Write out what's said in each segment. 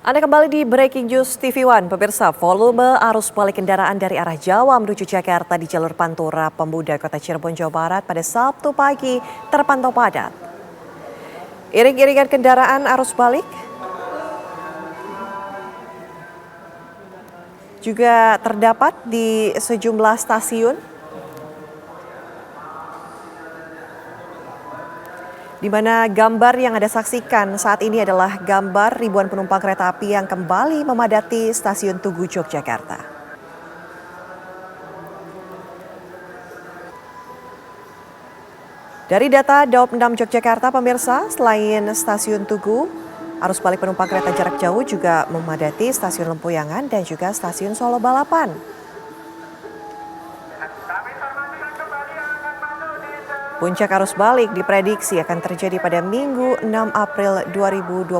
Anda kembali di Breaking News TV One. Pemirsa, volume arus balik kendaraan dari arah Jawa menuju Jakarta di jalur Pantura Pemuda Kota Cirebon, Jawa Barat pada Sabtu pagi terpantau padat. Iring-iringan kendaraan arus balik juga terdapat di sejumlah stasiun, di mana gambar yang Anda saksikan saat ini adalah gambar ribuan penumpang kereta api yang kembali memadati stasiun Tugu, Yogyakarta. Dari data Daob 6 Yogyakarta, pemirsa, selain stasiun Tugu, arus balik penumpang kereta jarak jauh juga memadati stasiun Lempuyangan dan juga stasiun Solo Balapan. Puncak arus balik diprediksi akan terjadi pada Minggu 6 April 2025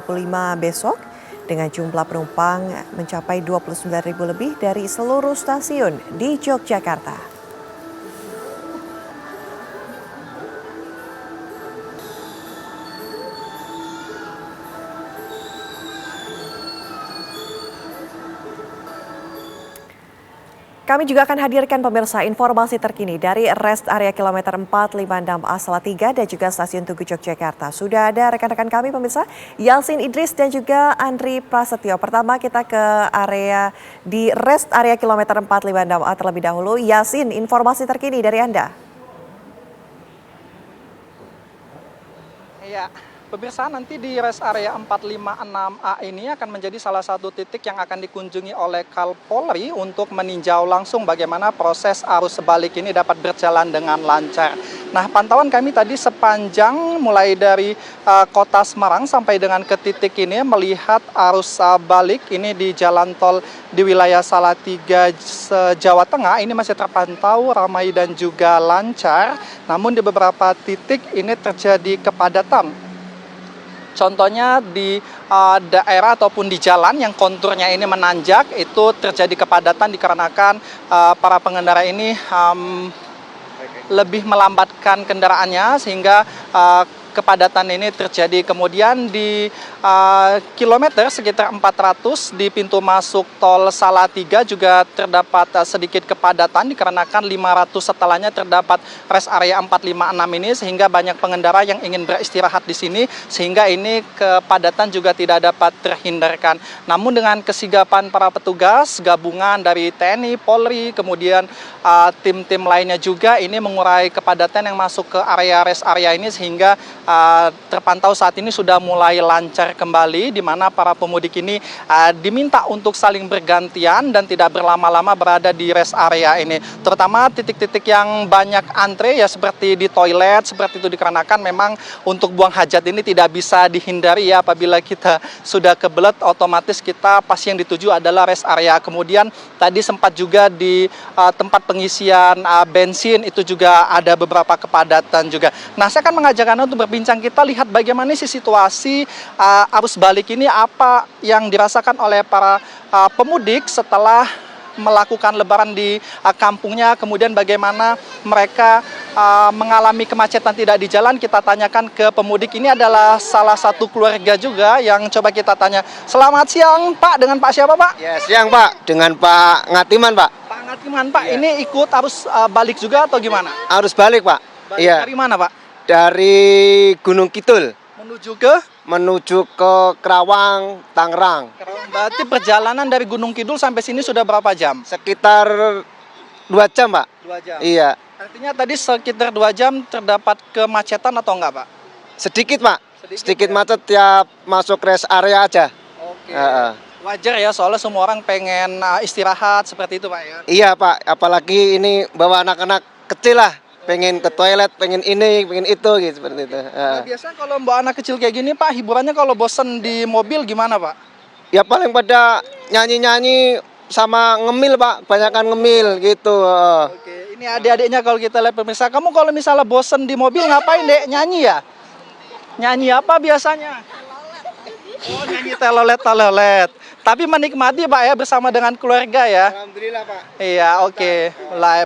besok dengan jumlah penumpang mencapai 29.000 lebih dari seluruh stasiun di Yogyakarta. Kami juga akan hadirkan pemirsa informasi terkini dari rest area kilometer 456A Salatiga dan juga stasiun Tugu Yogyakarta. Sudah ada rekan-rekan kami pemirsa, Yalsin Idris dan juga Andri Prasetyo. Pertama kita ke area di rest area kilometer 456A terlebih dahulu. Yalsin, informasi terkini dari Anda. Ya, pemirsa, nanti di rest area 456A ini akan menjadi salah satu titik yang akan dikunjungi oleh Kapolri untuk meninjau langsung bagaimana proses arus balik ini dapat berjalan dengan lancar. Nah, pantauan kami tadi sepanjang mulai dari kota Semarang sampai dengan ke titik ini melihat arus balik ini di jalan tol di wilayah Salatiga, Jawa Tengah ini masih terpantau ramai dan juga lancar. Namun di beberapa titik ini terjadi kepadatan. Contohnya di daerah ataupun di jalan yang konturnya ini menanjak itu terjadi kepadatan dikarenakan para pengendara ini lebih melambatkan kendaraannya sehingga kepadatan ini terjadi. Kemudian di kilometer sekitar 400 di pintu masuk tol Salatiga juga terdapat sedikit kepadatan dikarenakan 500 setelahnya terdapat rest area 456 ini sehingga banyak pengendara yang ingin beristirahat di sini sehingga ini kepadatan juga tidak dapat terhindarkan. Namun dengan kesigapan para petugas gabungan dari TNI, Polri, kemudian tim-tim lainnya juga ini mengurai kepadatan yang masuk ke area rest area ini sehingga terpantau saat ini sudah mulai lancar kembali di mana para pemudik ini diminta untuk saling bergantian dan tidak berlama-lama berada di rest area ini. Terutama titik-titik yang banyak antre ya seperti di toilet seperti itu dikarenakan memang untuk buang hajat ini tidak bisa dihindari ya apabila kita sudah kebelet otomatis kita pasti yang dituju adalah rest area. Kemudian tadi sempat juga di tempat pengisian bensin itu juga ada beberapa kepadatan juga. Nah, saya akan mengajak Anda untuk berbincang, kita lihat bagaimana sih situasi arus balik ini, apa yang dirasakan oleh para pemudik setelah melakukan lebaran di kampungnya, kemudian bagaimana mereka mengalami kemacetan tidak di jalan. Kita tanyakan ke pemudik, ini adalah salah satu keluarga juga yang coba kita tanya. Selamat siang Pak, dengan Pak siapa Pak? Ya, siang Pak, dengan Pak Ngatiman Pak. Pak Ngatiman Pak, Ya. ini ikut arus balik juga atau gimana? Arus balik Pak. Balik Iya. dari mana Pak? Dari Gunung Kidul Menuju ke Kerawang, Tangerang. Berarti perjalanan dari Gunung Kidul sampai sini sudah berapa jam? Sekitar 2 jam Pak. 2 jam. Iya. Artinya tadi sekitar 2 jam terdapat kemacetan atau enggak Pak? Sedikit Pak. Sedikit ya? macet tiap masuk rest area aja. Oke. Wajar ya, soalnya semua orang pengen istirahat seperti itu Pak ya? Iya Pak, apalagi ini bawa anak-anak kecil lah. Pengen ke toilet, pengen ini, pengen itu gitu seperti itu. Nah, biasanya kalau bawa anak kecil kayak gini Pak, hiburannya kalau bosen di mobil gimana Pak? Ya paling pada nyanyi-nyanyi sama ngemil Pak, banyakan ngemil gitu. Oke, ini adik-adiknya kalau kita lihat pemirsa, kamu kalau misalnya bosen di mobil ngapain Dek? Nyanyi ya? Nyanyi apa biasanya? Oh, nyanyi telolet. Tapi menikmati Pak ya bersama dengan keluarga ya. Alhamdulillah Pak. Iya, oke.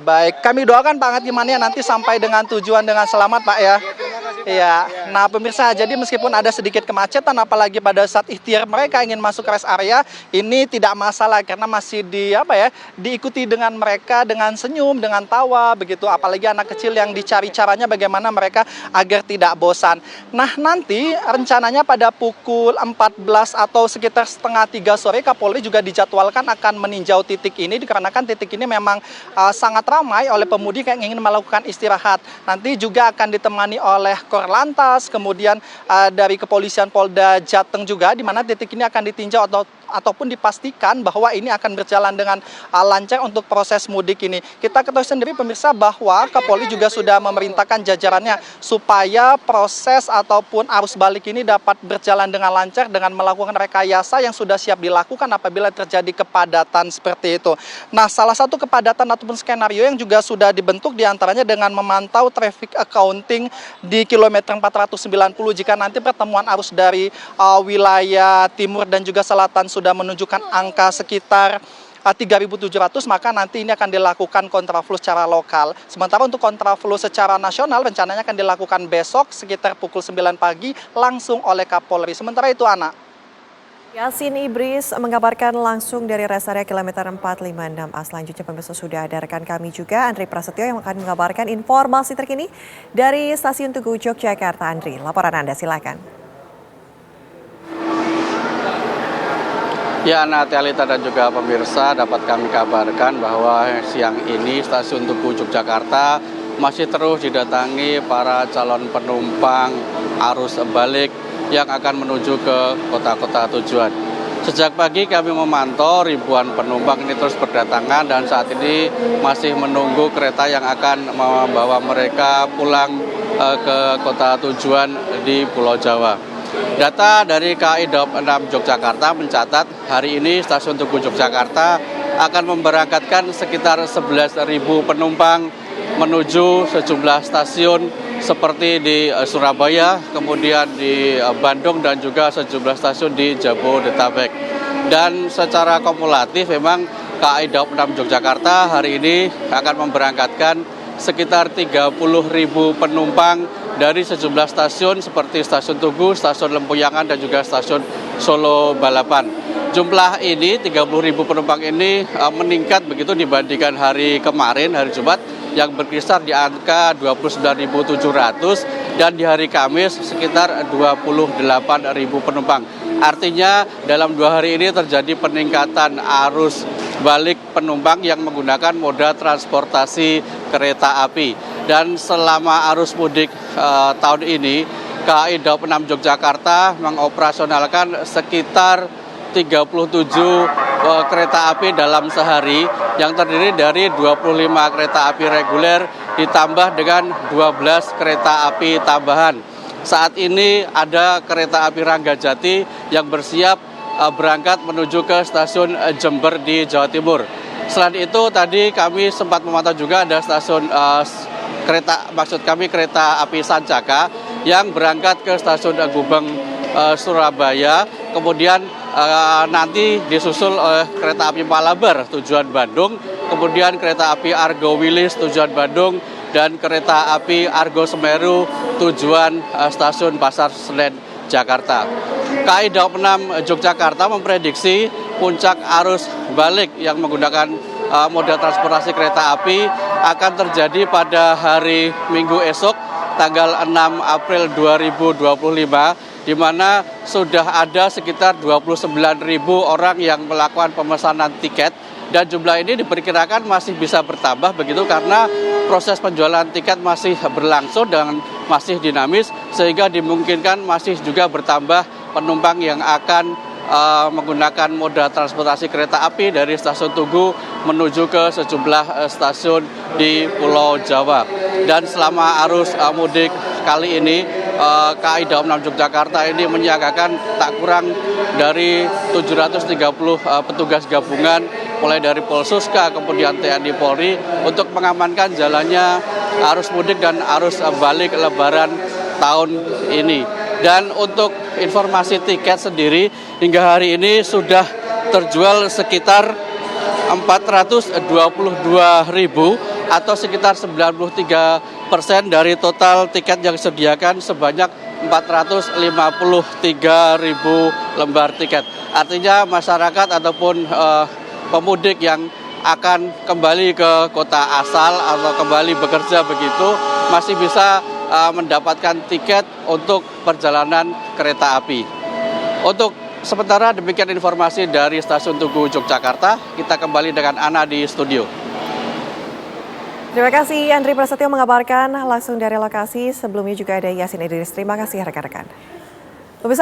Baik. Kami doakan Pak Ngatiman ya nanti sampai dengan tujuan dengan selamat Pak ya. Terima kasih Iya, nah pemirsa, jadi meskipun ada sedikit kemacetan, apalagi pada saat ikhtiar mereka ingin masuk rest area, ini tidak masalah karena masih diikuti dengan mereka dengan senyum, dengan tawa, begitu. Apalagi anak kecil yang dicari caranya bagaimana mereka agar tidak bosan. Nah, nanti rencananya pada pukul 14 atau sekitar setengah 3 sore, Kapolri juga dijadwalkan akan meninjau titik ini dikarenakan titik ini memang sangat ramai oleh pemudik yang ingin melakukan istirahat. Nanti juga akan ditemani oleh Korlantas, kemudian dari Kepolisian Polda Jateng juga, di mana titik ini akan ditinjau ataupun dipastikan bahwa ini akan berjalan dengan lancar untuk proses mudik ini. Kita ketahui sendiri pemirsa bahwa Kapolri juga sudah memerintahkan jajarannya supaya proses ataupun arus balik ini dapat berjalan dengan lancar dengan melakukan rekayasa yang sudah siap dilakukan apabila terjadi kepadatan seperti itu. Nah, salah satu kepadatan ataupun skenario yang juga sudah dibentuk diantaranya dengan memantau traffic accounting di kilometer 490 jika nanti pertemuan arus dari wilayah timur dan juga selatan sudah menunjukkan angka sekitar 3.700, maka nanti ini akan dilakukan kontraflow secara lokal. Sementara untuk kontraflow secara nasional rencananya akan dilakukan besok sekitar pukul 9 pagi langsung oleh Kapolri. Sementara itu, Ana. Yalsin Idris mengabarkan langsung dari rest area kilometer 456A. Selanjutnya pemirsa sudah ada rekan kami juga, Andri Prasetyo, yang akan mengabarkan informasi terkini dari Stasiun Tugu Yogyakarta. Andri, laporan Anda silakan. Ya, Natalita dan juga pemirsa, dapat kami kabarkan bahwa siang ini Stasiun Tugu Yogyakarta masih terus didatangi para calon penumpang arus balik yang akan menuju ke kota-kota tujuan. Sejak pagi kami memantau ribuan penumpang ini terus berdatangan dan saat ini masih menunggu kereta yang akan membawa mereka pulang ke kota tujuan di Pulau Jawa. Data dari KAI Daob 6 Yogyakarta mencatat hari ini Stasiun Tugu Yogyakarta akan memberangkatkan sekitar 11.000 penumpang menuju sejumlah stasiun seperti di Surabaya, kemudian di Bandung dan juga sejumlah stasiun di Jabodetabek. Dan secara kumulatif memang KAI Daob 6 Yogyakarta hari ini akan memberangkatkan sekitar 30.000 penumpang dari sejumlah stasiun seperti Stasiun Tugu, Stasiun Lempuyangan dan juga Stasiun Solo Balapan. Jumlah ini 30.000 penumpang ini meningkat begitu dibandingkan hari kemarin, hari Jumat, yang berkisar di angka 29.700 dan di hari Kamis sekitar 28.000 penumpang. Artinya dalam 2 hari ini terjadi peningkatan arus balik penumpang yang menggunakan moda transportasi kereta api. Dan selama arus mudik tahun ini, KAI Daob 6 Yogyakarta mengoperasionalkan sekitar 37 kereta api dalam sehari yang terdiri dari 25 kereta api reguler ditambah dengan 12 kereta api tambahan. Saat ini ada kereta api Ranggajati yang bersiap berangkat menuju ke stasiun Jember di Jawa Timur. Selain itu tadi kami sempat memantau juga ada stasiun kereta api Sancaka yang berangkat ke stasiun Gubeng Surabaya, kemudian nanti disusul oleh kereta api Malabar tujuan Bandung, kemudian kereta api Argo Wilis tujuan Bandung, dan kereta api Argo Semeru tujuan stasiun Pasar Senen Jakarta. KAI Daob 6 Yogyakarta memprediksi puncak arus balik yang menggunakan moda transportasi kereta api akan terjadi pada hari Minggu esok tanggal 6 April 2025, di mana sudah ada sekitar 29.000 orang yang melakukan pemesanan tiket, dan jumlah ini diperkirakan masih bisa bertambah begitu karena proses penjualan tiket masih berlangsung dan masih dinamis, sehingga dimungkinkan masih juga bertambah penumpang yang akan menggunakan moda transportasi kereta api dari stasiun Tugu menuju ke sejumlah stasiun di Pulau Jawa. Dan selama arus mudik kali ini, KAI Daob 6 Yogyakarta ini menyiagakan tak kurang dari 730 petugas gabungan mulai dari Polsuska kemudian TNI Polri untuk mengamankan jalannya arus mudik dan arus balik Lebaran tahun ini. Dan untuk informasi tiket sendiri hingga hari ini sudah terjual sekitar 422.000 atau sekitar 93% dari total tiket yang disediakan sebanyak 453.000 lembar tiket. Artinya masyarakat ataupun pemudik yang akan kembali ke kota asal atau kembali bekerja begitu masih bisa mendapatkan tiket untuk perjalanan kereta api. Untuk sementara demikian informasi dari Stasiun Tugu Yogyakarta. Kita kembali dengan Ana di studio. Terima kasih Andri Prasetyo mengabarkan langsung dari lokasi. Sebelumnya juga ada Yasin Idris. Terima kasih rekan-rekan. Pemirsa,